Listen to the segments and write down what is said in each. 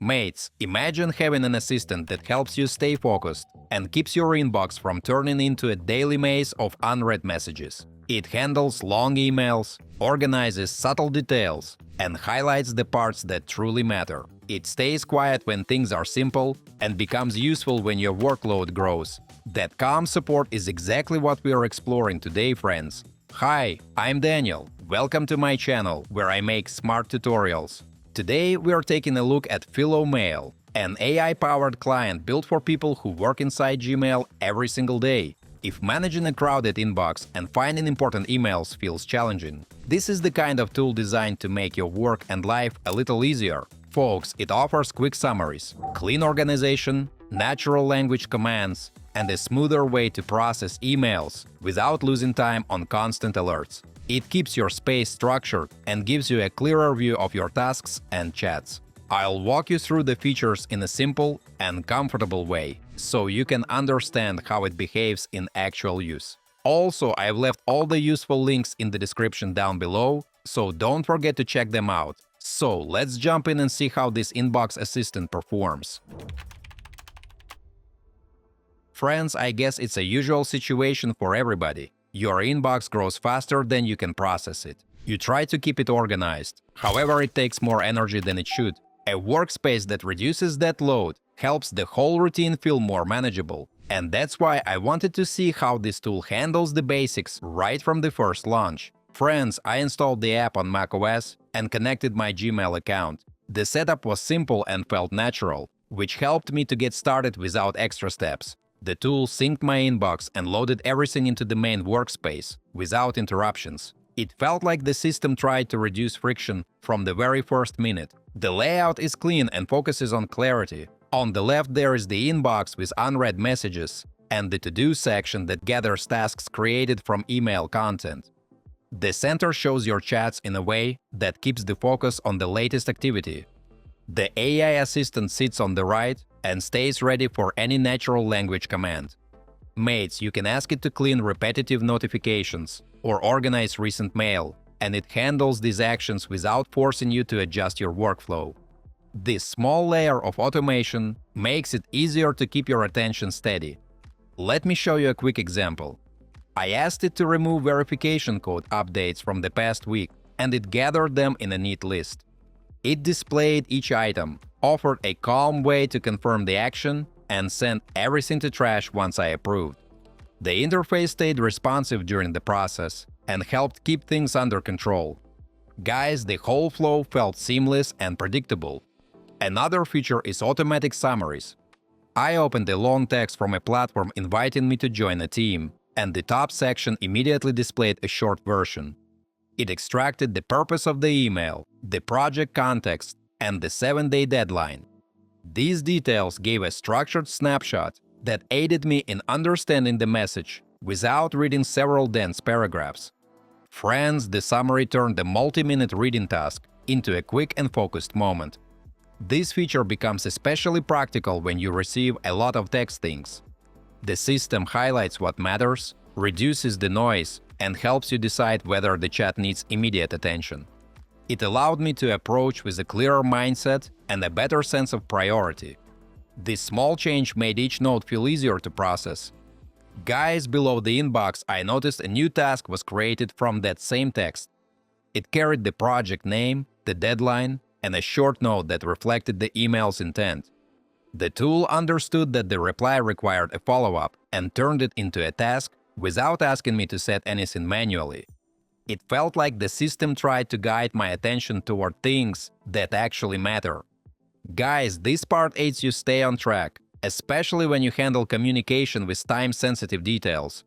Mates, imagine having an assistant that helps you stay focused and keeps your inbox from turning into a daily maze of unread messages. It handles long emails, organizes subtle details, and highlights the parts that truly matter. It stays quiet when things are simple and becomes useful when your workload grows. That calm support is exactly what we are exploring today, friends. Hi, I'm Daniel. Welcome to my channel, where I make smart tutorials. Today we are taking a look at FiloMail, an AI-powered client built for people who work inside Gmail every single day. If managing a crowded inbox and finding important emails feels challenging, this is the kind of tool designed to make your work and life a little easier. Folks, it offers quick summaries, clean organization, natural language commands, and a smoother way to process emails without losing time on constant alerts. It keeps your space structured and gives you a clearer view of your tasks and chats. I'll walk you through the features in a simple and comfortable way, so you can understand how it behaves in actual use. Also, I've left all the useful links in the description down below, so don't forget to check them out. So let's jump in and see how this inbox assistant performs. Friends, I guess it's a usual situation for everybody. Your inbox grows faster than you can process it. You try to keep it organized. However, it takes more energy than it should. A workspace that reduces that load helps the whole routine feel more manageable. And that's why I wanted to see how this tool handles the basics right from the first launch. Friends, I installed the app on macOS and connected my Gmail account. The setup was simple and felt natural, which helped me to get started without extra steps. The tool synced my inbox and loaded everything into the main workspace without interruptions. It felt like the system tried to reduce friction from the very first minute. The layout is clean and focuses on clarity. On the left there is the inbox with unread messages and the to-do section that gathers tasks created from email content. The center shows your chats in a way that keeps the focus on the latest activity. The AI assistant sits on the right and stays ready for any natural language command. Mates, you can ask it to clean repetitive notifications or organize recent mail, and it handles these actions without forcing you to adjust your workflow. This small layer of automation makes it easier to keep your attention steady. Let me show you a quick example. I asked it to remove verification code updates from the past week, and it gathered them in a neat list. It displayed each item, offered a calm way to confirm the action, and sent everything to trash once I approved. The interface stayed responsive during the process and helped keep things under control. Guys, the whole flow felt seamless and predictable. Another feature is automatic summaries. I opened a long text from a platform inviting me to join a team, and the top section immediately displayed a short version. It extracted the purpose of the email, the project context, and the 7-day deadline. These details gave a structured snapshot that aided me in understanding the message without reading several dense paragraphs. Friends, the summary turned the multi-minute reading task into a quick and focused moment. This feature becomes especially practical when you receive a lot of text things. The system highlights what matters, reduces the noise, and helps you decide whether the chat needs immediate attention. It allowed me to approach with a clearer mindset and a better sense of priority. This small change made each note feel easier to process. Guys, below the inbox, I noticed a new task was created from that same text. It carried the project name, the deadline, and a short note that reflected the email's intent. The tool understood that the reply required a follow-up and turned it into a task without asking me to set anything manually. It felt like the system tried to guide my attention toward things that actually matter. Guys, this part aids you stay on track, especially when you handle communication with time-sensitive details.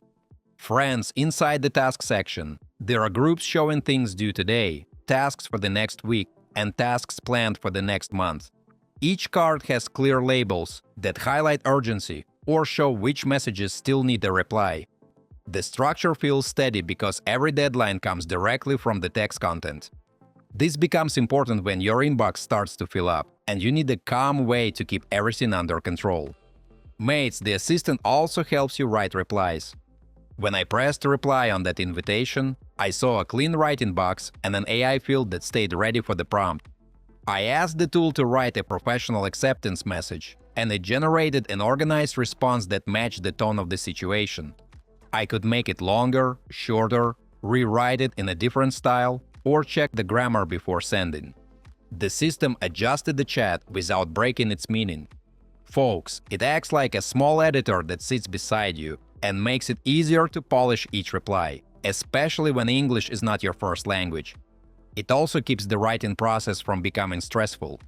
Friends, inside the task section, there are groups showing things due today, tasks for the next week, and tasks planned for the next month. Each card has clear labels that highlight urgency or show which messages still need a reply. The structure feels steady because every deadline comes directly from the text content. This becomes important when your inbox starts to fill up, and you need a calm way to keep everything under control. Mates, the assistant also helps you write replies. When I pressed reply on that invitation, I saw a clean writing box and an AI field that stayed ready for the prompt. I asked the tool to write a professional acceptance message, and it generated an organized response that matched the tone of the situation. I could make it longer, shorter, rewrite it in a different style, or check the grammar before sending. The system adjusted the chat without breaking its meaning. Folks, it acts like a small editor that sits beside you and makes it easier to polish each reply, especially when English is not your first language. It also keeps the writing process from becoming stressful.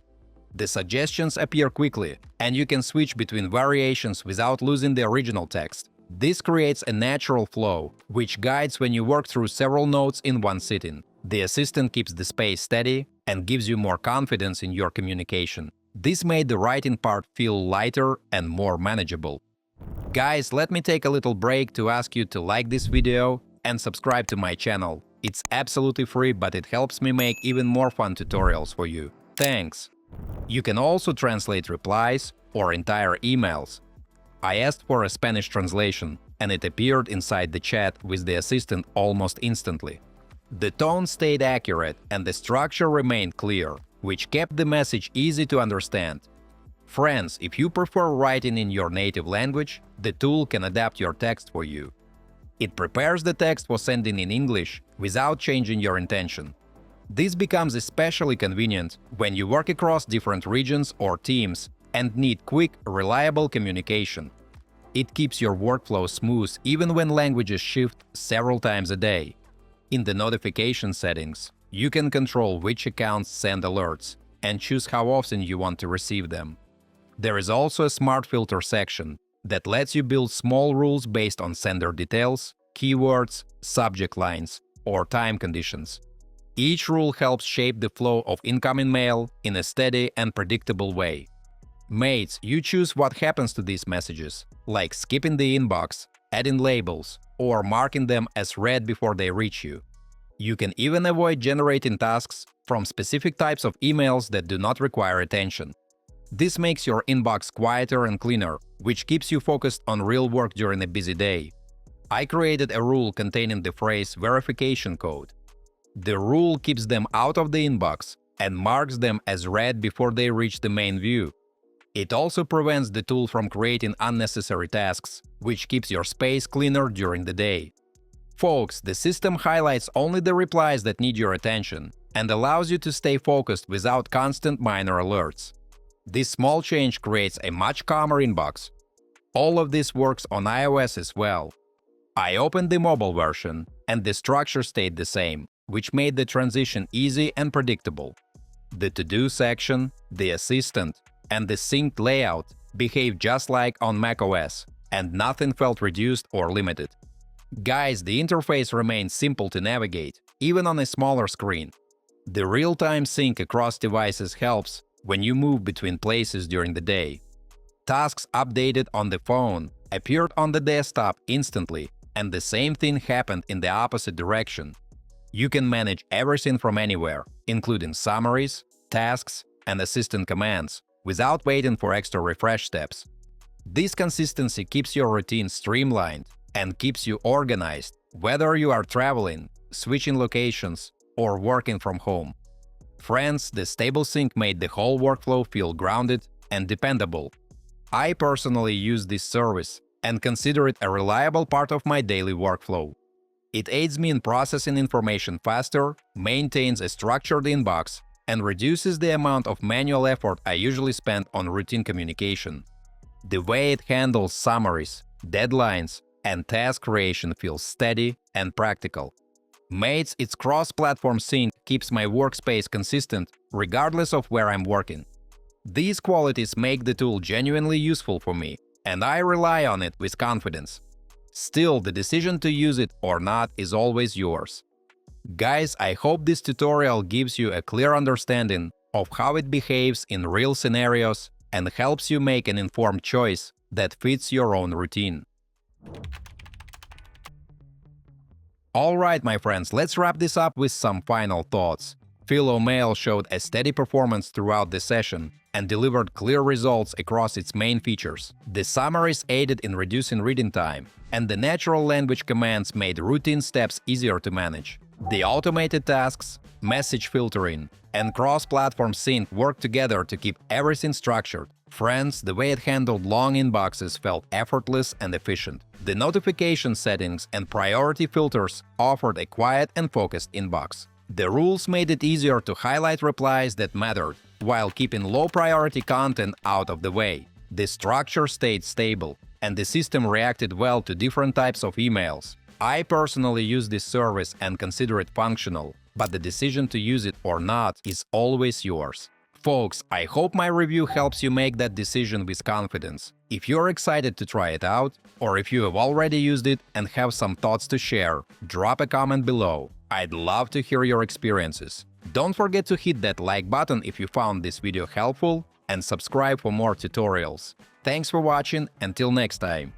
The suggestions appear quickly, and you can switch between variations without losing the original text. This creates a natural flow, which guides when you work through several notes in one sitting. The assistant keeps the pace steady and gives you more confidence in your communication. This made the writing part feel lighter and more manageable. Guys, let me take a little break to ask you to like this video and subscribe to my channel. It's absolutely free, but it helps me make even more fun tutorials for you. Thanks! You can also translate replies or entire emails. I asked for a Spanish translation, and it appeared inside the chat with the assistant almost instantly. The tone stayed accurate and the structure remained clear, which kept the message easy to understand. Friends, if you prefer writing in your native language, the tool can adapt your text for you. It prepares the text for sending in English without changing your intention. This becomes especially convenient when you work across different regions or teams and need quick, reliable communication. It keeps your workflow smooth even when languages shift several times a day. In the notification settings, you can control which accounts send alerts and choose how often you want to receive them. There is also a smart filter section that lets you build small rules based on sender details, keywords, subject lines, or time conditions. Each rule helps shape the flow of incoming mail in a steady and predictable way. Mates, you choose what happens to these messages, like skipping the inbox, adding labels, or marking them as read before they reach you. You can even avoid generating tasks from specific types of emails that do not require attention. This makes your inbox quieter and cleaner, which keeps you focused on real work during a busy day. I created a rule containing the phrase verification code. The rule keeps them out of the inbox and marks them as read before they reach the main view. It also prevents the tool from creating unnecessary tasks, which keeps your space cleaner during the day. Folks, the system highlights only the replies that need your attention and allows you to stay focused without constant minor alerts. This small change creates a much calmer inbox. All of this works on iOS as well. I opened the mobile version, and the structure stayed the same, which made the transition easy and predictable. The to-do section, the assistant, and the synced layout behave just like on macOS, and nothing felt reduced or limited. Guys, the interface remains simple to navigate, even on a smaller screen. The real-time sync across devices helps when you move between places during the day. Tasks updated on the phone appeared on the desktop instantly, and the same thing happened in the opposite direction. You can manage everything from anywhere, including summaries, tasks, and assistant commands, without waiting for extra refresh steps. This consistency keeps your routine streamlined and keeps you organized, whether you are traveling, switching locations, or working from home. Friends, the stable sync made the whole workflow feel grounded and dependable. I personally use this service and consider it a reliable part of my daily workflow. It aids me in processing information faster, maintains a structured inbox, and reduces the amount of manual effort I usually spend on routine communication. The way it handles summaries, deadlines, and task creation feels steady and practical. Mates, its cross-platform sync keeps my workspace consistent regardless of where I'm working. These qualities make the tool genuinely useful for me, and I rely on it with confidence. Still, the decision to use it or not is always yours. Guys, I hope this tutorial gives you a clear understanding of how it behaves in real scenarios and helps you make an informed choice that fits your own routine. Alright, my friends, let's wrap this up with some final thoughts. FiloMail showed a steady performance throughout the session and delivered clear results across its main features. The summaries aided in reducing reading time, and the natural language commands made routine steps easier to manage. The automated tasks, message filtering, and cross-platform sync work together to keep everything structured. Friends, the way it handled long inboxes felt effortless and efficient. The notification settings and priority filters offered a quiet and focused inbox. The rules made it easier to highlight replies that mattered, while keeping low-priority content out of the way. The structure stayed stable, and the system reacted well to different types of emails. I personally use this service and consider it functional, but the decision to use it or not is always yours. Folks, I hope my review helps you make that decision with confidence. If you're excited to try it out, or if you have already used it and have some thoughts to share, drop a comment below. I'd love to hear your experiences. Don't forget to hit that like button if you found this video helpful, and subscribe for more tutorials. Thanks for watching, until next time.